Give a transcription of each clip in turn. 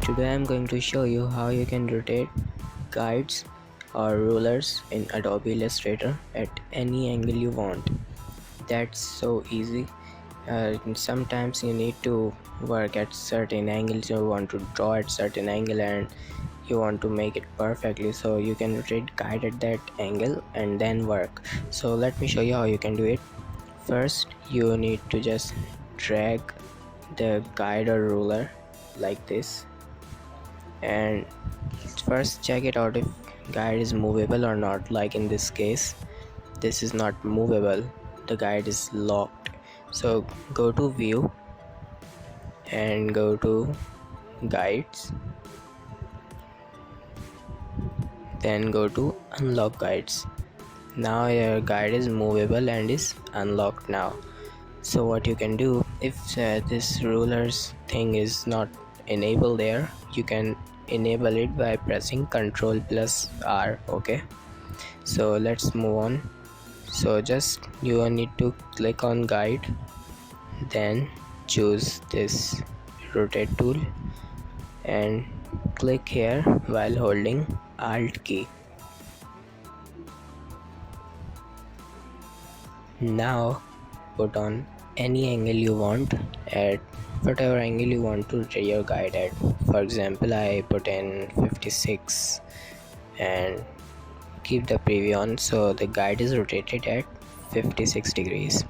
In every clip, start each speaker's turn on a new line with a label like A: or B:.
A: Today I'm going to show you how you can rotate guides or rulers in Adobe Illustrator at any angle you want. That's so easy. Sometimes you need to work at certain angles, you want to draw at certain angle and you want to make it perfectly, so you can rotate guide at that angle and then work. So let me show you how you can do it. First you need to just drag the guide or ruler like this, and first check it out if guide is movable or not. Like in this case, this is not movable, the guide is locked. So go to view and go to guides, then go to unlock guides. Now your guide is movable and is unlocked now. So what you can do, if this rulers thing is not enabled there, you can enable it by pressing Ctrl+R. okay, so let's move on. So just you need to click on guide, then choose this rotate tool and click here while holding Alt key. Now put on any angle you want, at whatever angle you want to rotate your guide at. For example, I put in 56 and keep the preview on, so the guide is rotated at 56 degrees.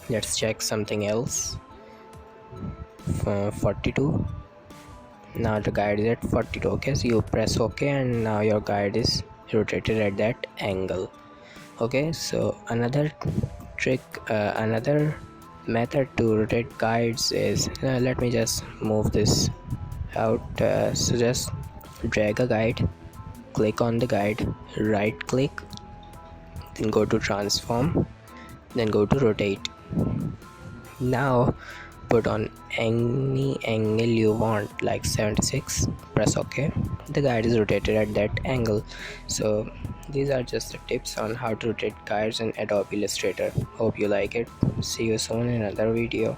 A: Let's check something else. 42. Now the guide is at 42. okay, so you press OK and now your guide is rotated at that angle. Okay, so another trick, another method to rotate guides is, let me just move this out. So just drag a guide, click on the guide, right click, then go to transform, then go to rotate. Now put on any angle you want, like 76, press OK, the guide is rotated at that angle. So these are just the tips on how to rotate guides in Adobe Illustrator. Hope you like it. See you soon in another video.